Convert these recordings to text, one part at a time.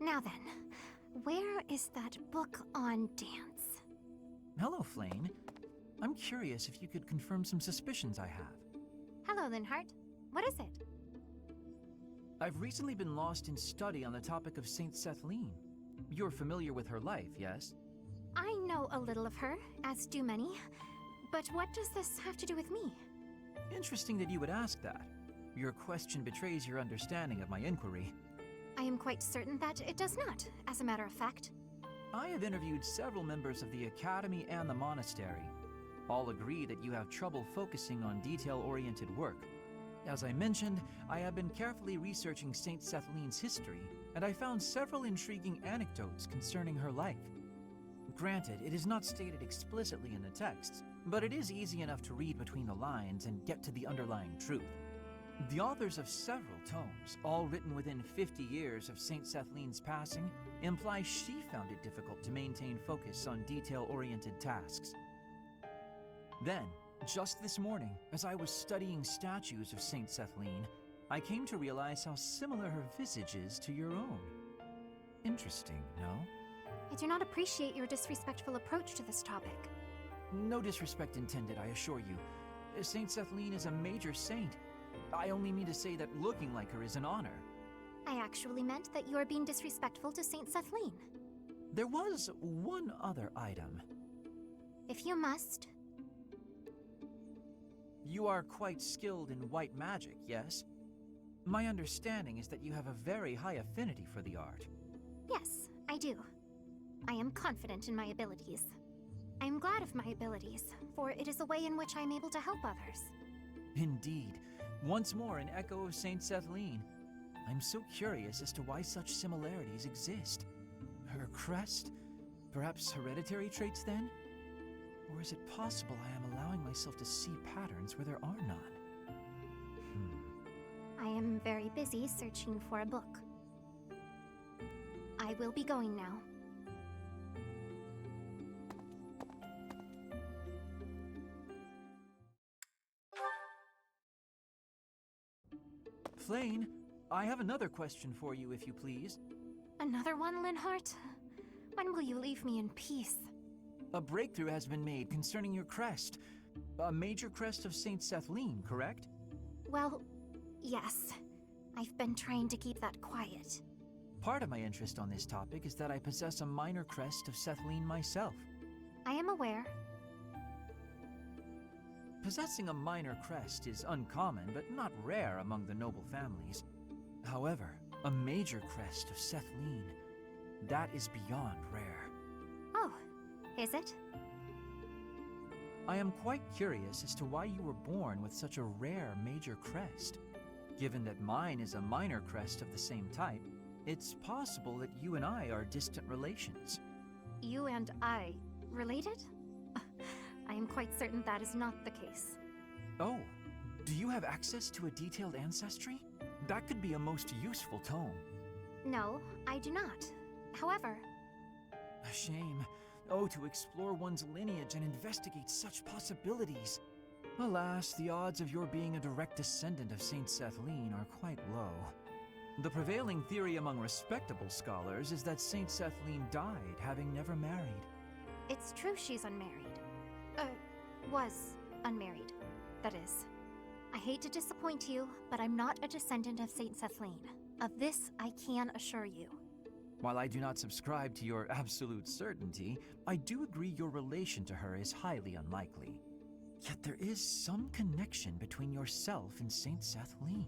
Now then, where is that book on dance? Hello, Flayn. I'm curious if you could confirm some suspicions I have. Hello, Linhardt. What is it? I've recently been lost in study on the topic of Saint Sethlene. You're familiar with her life, yes? I know a little of her, as do many. But what does this have to do with me? Interesting that you would ask that. Your question betrays your understanding of my inquiry. I am quite certain that it does not, as a matter of fact. I have interviewed several members of the Academy and the Monastery. All agree that you have trouble focusing on detail-oriented work. As I mentioned, I have been carefully researching Saint Sethlene's history, and I found several intriguing anecdotes concerning her life. Granted, it is not stated explicitly in the texts, but it is easy enough to read between the lines and get to the underlying truth. The authors of several tomes, all written within 50 years of Saint Sethlene's passing, imply she found it difficult to maintain focus on detail-oriented tasks. Then, just this morning, as I was studying statues of Saint Sethlene, I came to realize how similar her visage is to your own. Interesting, no? I do not appreciate your disrespectful approach to this topic. No disrespect intended, I assure you. Saint Sethlene is a major saint. I only mean to say that looking like her is an honor. I actually meant that you are being disrespectful to Saint Sethlene. There was one other item. If you must. You are quite skilled in white magic, yes? My understanding is that you have a very high affinity for the art. Yes, I do. I am confident in my abilities. I am glad of my abilities, for it is a way in which I am able to help others. Indeed. Once more an echo of Saint Sethlene. I'm so curious as to why such similarities exist. Her crest? Perhaps hereditary traits then? Or is it possible I am allowing myself to see patterns where there are none? I am very busy searching for a book. I will be going now. Flayn, I have another question for you, if you please. Another one, Linhardt? When will you leave me in peace? A breakthrough has been made concerning your crest. A major crest of Saint Sethlene, correct? Well, yes. I've been trying to keep that quiet. Part of my interest on this topic is that I possess a minor crest of Sethlene myself. I am aware. Possessing a minor crest is uncommon, but not rare among the noble families. However, a major crest of Sethlene, that is beyond rare. Oh, is it? I am quite curious as to why you were born with such a rare major crest. Given that mine is a minor crest of the same type, it's possible that you and I are distant relations. You and I related? I am quite certain that is not the case. Oh, do you have access to a detailed ancestry? That could be a most useful tome. No, I do not. However... A shame. Oh, to explore one's lineage and investigate such possibilities. Alas, the odds of your being a direct descendant of Saint Sethlene are quite low. The prevailing theory among respectable scholars is that Saint Sethlene died having never married. It's true she's unmarried. Was unmarried, that is. I hate to disappoint you, but I'm not a descendant of Saint Sethlene. Of this, I can assure you. While I do not subscribe to your absolute certainty, I do agree your relation to her is highly unlikely. Yet there is some connection between yourself and Saint Sethlene.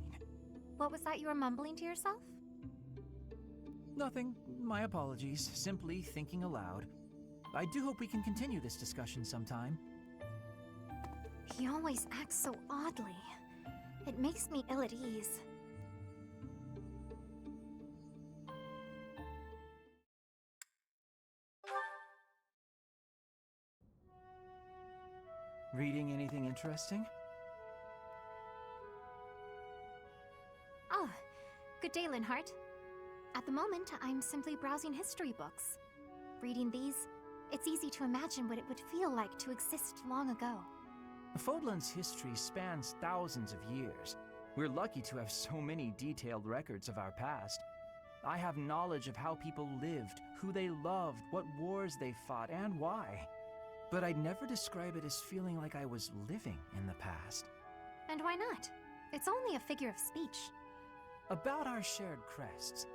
What was that you were mumbling to yourself? Nothing. My apologies. Simply thinking aloud. I do hope we can continue this discussion sometime. He always acts so oddly. It makes me ill at ease. Reading anything interesting? Oh, good day, Linhardt. At the moment, I'm simply browsing history books. Reading these, it's easy to imagine what it would feel like to exist long ago. Fodlan's history spans thousands of years. We're lucky to have so many detailed records of our past. I have knowledge of how people lived, who they loved, what wars they fought, and why. But I'd never describe it as feeling like I was living in the past. And why not? It's only a figure of speech. About our shared crests.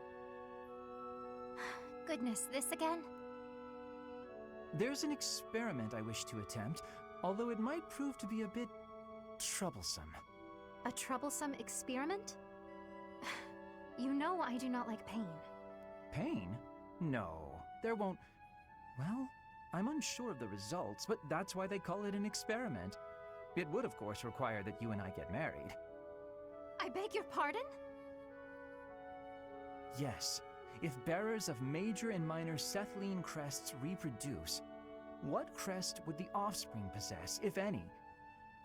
Goodness, this again? There's an experiment I wish to attempt, although it might prove to be a bit troublesome. A troublesome experiment? You know I do not like pain. Pain? No, there won't... Well, I'm unsure of the results, but that's why they call it an experiment. It would, of course, require that you and I get married. I beg your pardon? Yes. If bearers of major and minor Sethlene crests reproduce, what crest would the offspring possess, if any?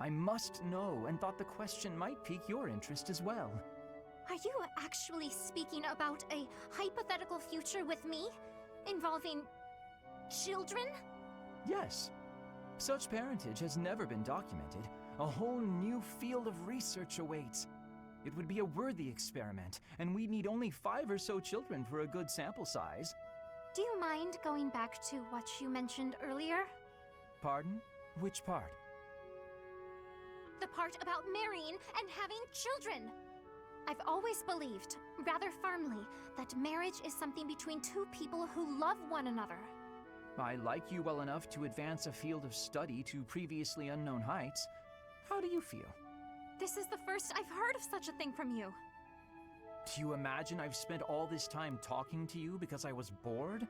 I must know, and thought the question might pique your interest as well. Are you actually speaking about a hypothetical future with me? Involving children? Yes. Such parentage has never been documented. A whole new field of research awaits. It would be a worthy experiment, and we'd need only 5 or so children for a good sample size. Do you mind going back to what you mentioned earlier? Pardon? Which part? The part about marrying and having children. I've always believed, rather firmly, that marriage is something between two people who love one another. I like you well enough to advance a field of study to previously unknown heights. How do you feel? This is the first I've heard of such a thing from you. Do you imagine I've spent all this time talking to you because I was bored?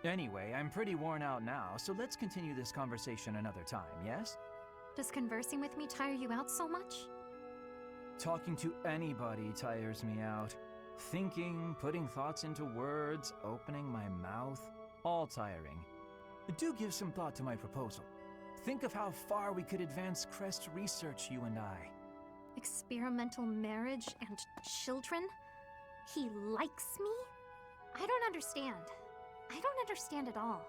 Anyway, I'm pretty worn out now, so let's continue this conversation another time, yes? Does conversing with me tire you out so much? Talking to anybody tires me out. Thinking, putting thoughts into words, opening my mouth, all tiring. Do give some thought to my proposal. Think of how far we could advance crest research, you and I. Experimental marriage and children? He likes me? I don't understand. I don't understand at all.